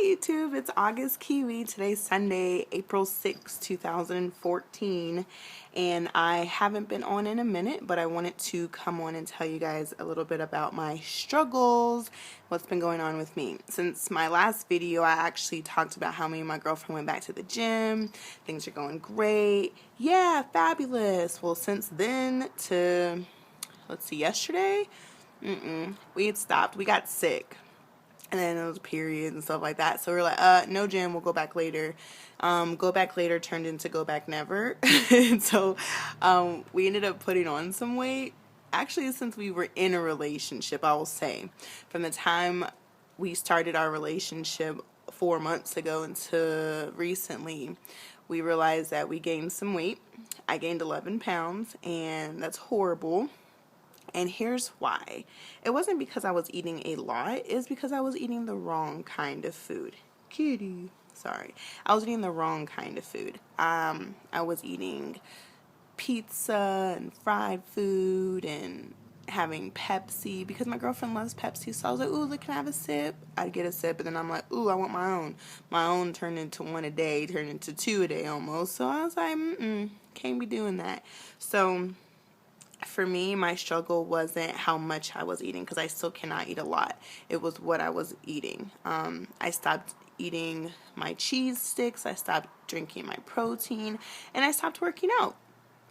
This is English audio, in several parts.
YouTube, it's August Kiwi. Today's Sunday, April 6, 2014, and I haven't been on in a minute, but I wanted to come on and tell you guys a little bit about my struggles, what's been going on with me. Since my last video, I actually talked about how me and my girlfriend went back to the gym. Things are going great. Yeah, fabulous. Well, since then to, let's see, yesterday, we had stopped. We got sick. And then it was periods and stuff like that. So we're like, no gym, we'll go back later. Go back later turned into go back never. And so we ended up putting on some weight. Actually, since we were in a relationship, I will say. From the time we started our relationship 4 months ago until recently, we realized that we gained some weight. I gained 11 pounds, and that's horrible. And here's why. It wasn't because I was eating a lot. It's because I was eating the wrong kind of food. Kitty. Sorry. I was eating the wrong kind of food. I was eating pizza and fried food and having Pepsi because my girlfriend loves Pepsi. So I was like, ooh, look, can I have a sip? I'd get a sip, and then I'm like, ooh, I want my own. My own turned into one a day, turned into two a day almost. So I was like, can't be doing that. So for me, my struggle wasn't how much I was eating, because I still cannot eat a lot. It was what I was eating. I stopped eating my cheese sticks. I stopped drinking my protein, and I stopped working out.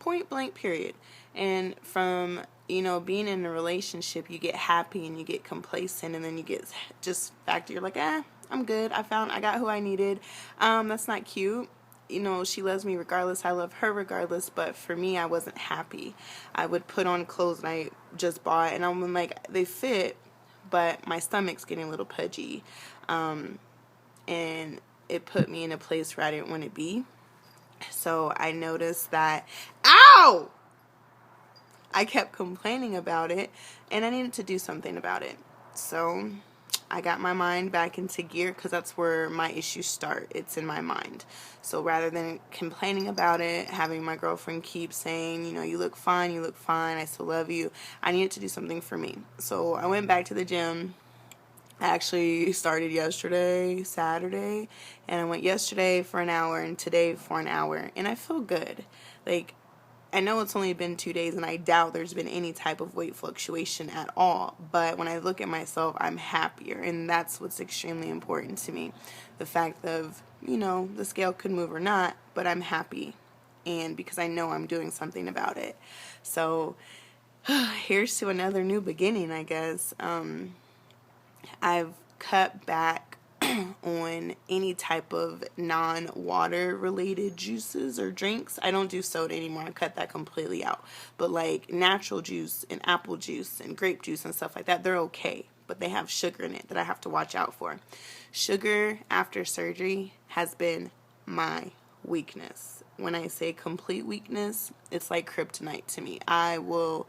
Point blank, period. And from, being in a relationship, you get happy and you get complacent, and then you get just back to, you're like, I'm good. I got who I needed. That's not cute. She loves me regardless. I love her regardless. But for me, I wasn't happy. I would put on clothes that I just bought, and I'm like, they fit, but my stomach's getting a little pudgy. And it put me in a place where I didn't want to be. So I noticed that, ow! I kept complaining about it, and I needed to do something about it. So I got my mind back into gear, because that's where my issues start. It's in my mind. So rather than complaining about it, having my girlfriend keep saying, you look fine, I still love you, I needed to do something for me. So I went back to the gym. I actually started yesterday, Saturday, and I went yesterday for an hour and today for an hour, and I feel good. I know it's only been 2 days, and I doubt there's been any type of weight fluctuation at all, but when I look at myself, I'm happier, and that's what's extremely important to me. The fact of, the scale could move or not, but I'm happy, and because I know I'm doing something about it. So here's to another new beginning, I guess. I've cut back on any type of non-water related juices or drinks. I don't do soda anymore. I cut that completely out. But like natural juice and apple juice and grape juice and stuff like that, they're okay. But they have sugar in it that I have to watch out for. Sugar after surgery has been my weakness. When I say complete weakness, it's like kryptonite to me. I will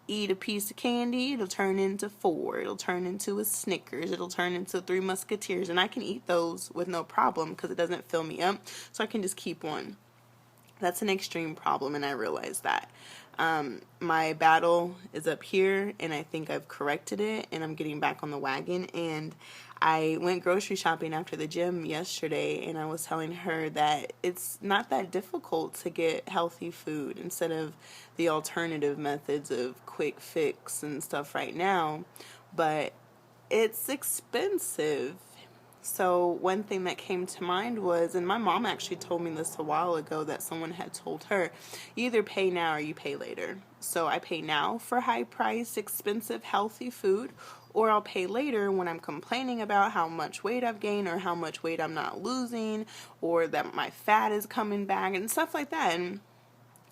eat a piece of candy, it'll turn into 4, it'll turn into a Snickers, it'll turn into 3 Musketeers, and I can eat those with no problem because it doesn't fill me up, so I can just keep one. That's an extreme problem, and I realize that. My battle is up here, and I think I've corrected it, and I'm getting back on the wagon. And I went grocery shopping after the gym yesterday, and I was telling her that it's not that difficult to get healthy food instead of the alternative methods of quick fix and stuff right now, but it's expensive. So one thing that came to mind was, and my mom actually told me this a while ago, that someone had told her, you either pay now or you pay later. So I pay now for high-priced, expensive, healthy food, or I'll pay later when I'm complaining about how much weight I've gained or how much weight I'm not losing or that my fat is coming back and stuff like that. And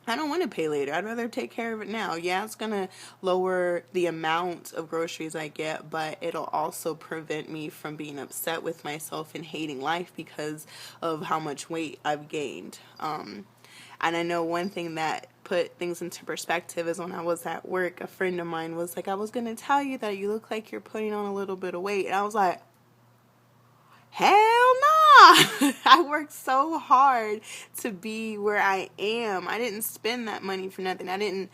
I don't want to pay later. I'd rather take care of it now. Yeah, it's going to lower the amount of groceries I get, but it'll also prevent me from being upset with myself and hating life because of how much weight I've gained. And I know one thing that put things into perspective is when I was at work, a friend of mine was like, I was going to tell you that you look like you're putting on a little bit of weight. And I was like, hell no. I worked so hard to be where I am. I didn't spend that money for nothing. I didn't,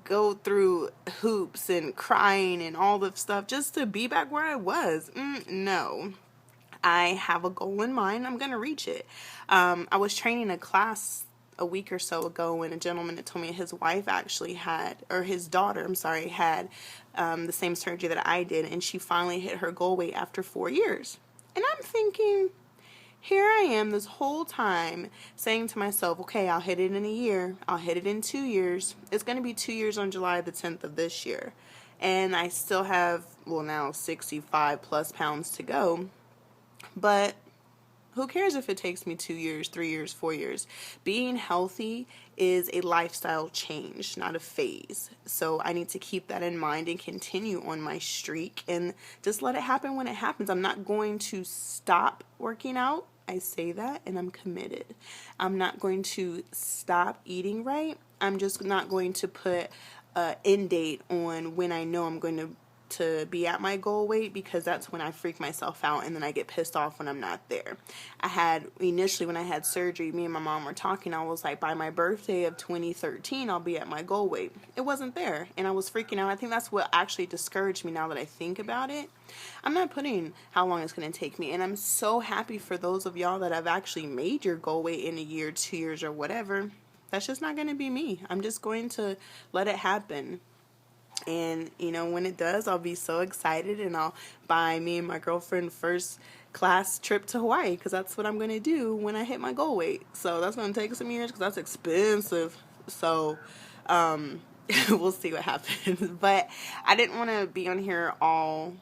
go through hoops and crying and all the stuff just to be back where I was. No. I have a goal in mind. I'm going to reach it. I was training a class a week or so ago, and a gentleman that told me his wife actually had, or his daughter, I'm sorry, had the same surgery that I did, and she finally hit her goal weight after 4 years. And I'm thinking, here I am this whole time saying to myself, okay, I'll hit it in a year. I'll hit it in 2 years. It's going to be 2 years on July the 10th of this year. And I still have, well, now 65 plus pounds to go. But who cares if it takes me 2 years, 3 years, 4 years? Being healthy is a lifestyle change, not a phase. So I need to keep that in mind and continue on my streak and just let it happen when it happens. I'm not going to stop working out. I say that and I'm committed. I'm not going to stop eating right. I'm just not going to put an end date on when I know I'm going to be at my goal weight, because that's when I freak myself out and then I get pissed off when I'm not there. I had, initially when I had surgery, me and my mom were talking, I was like, by my birthday of 2013, I'll be at my goal weight. It wasn't there and I was freaking out. I think that's what actually discouraged me now that I think about it. I'm not putting how long it's going to take me, and I'm so happy for those of y'all that have actually made your goal weight in a year, 2 years, or whatever. That's just not going to be me. I'm just going to let it happen. And, you know, when it does, I'll be so excited, and I'll buy me and my girlfriend first class trip to Hawaii, because that's what I'm going to do when I hit my goal weight. So that's going to take some years because that's expensive. So we'll see what happens. But I didn't want to be on here all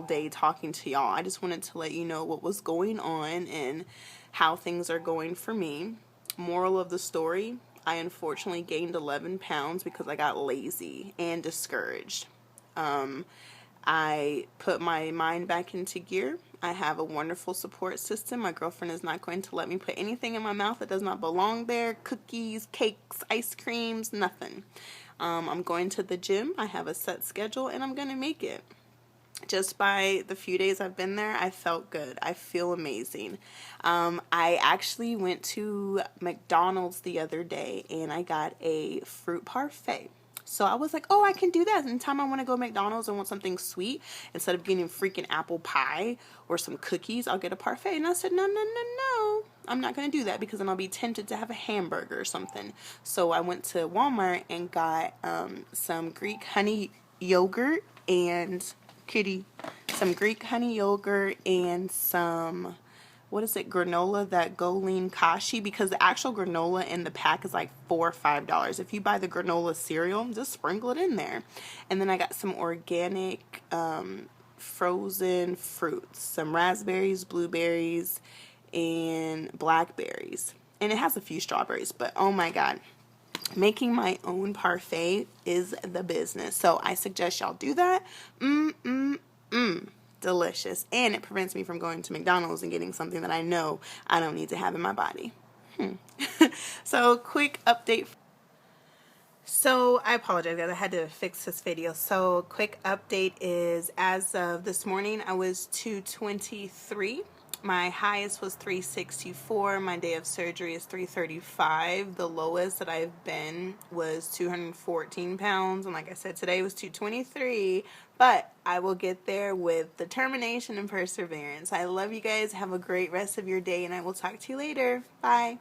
day talking to y'all. I just wanted to let you know what was going on and how things are going for me. Moral of the story, I unfortunately gained 11 pounds because I got lazy and discouraged. I put my mind back into gear. I have a wonderful support system. My girlfriend is not going to let me put anything in my mouth that does not belong there. Cookies, cakes, ice creams, nothing. I'm going to the gym. I have a set schedule and I'm going to make it. Just by the few days I've been there, I felt good. I feel amazing. I actually went to McDonald's the other day and I got a fruit parfait. So I was like, oh, I can do that. Anytime I want to go to McDonald's and want something sweet, instead of getting freaking apple pie or some cookies, I'll get a parfait. And I said, no, no, no, no. I'm not going to do that because then I'll be tempted to have a hamburger or something. So I went to Walmart and got some Greek honey yogurt and some Greek honey yogurt and some, what is it, granola, that Go Lean Kashi, because the actual granola in the pack is like $4 or $5. If you buy the granola cereal, just sprinkle it in there. And then I got some organic frozen fruits, some raspberries, blueberries, and blackberries. And it has a few strawberries, but oh my god. Making my own parfait is the business. So I suggest y'all do that. Delicious. And it prevents me from going to McDonald's and getting something that I know I don't need to have in my body. So quick update. So I apologize, guys. I had to fix this video. So quick update is, as of this morning, I was 223. My highest was 364. My day of surgery is 335. The lowest that I've been was 214 pounds. And like I said, today was 223. But I will get there with determination and perseverance. I love you guys. Have a great rest of your day, and I will talk to you later. Bye.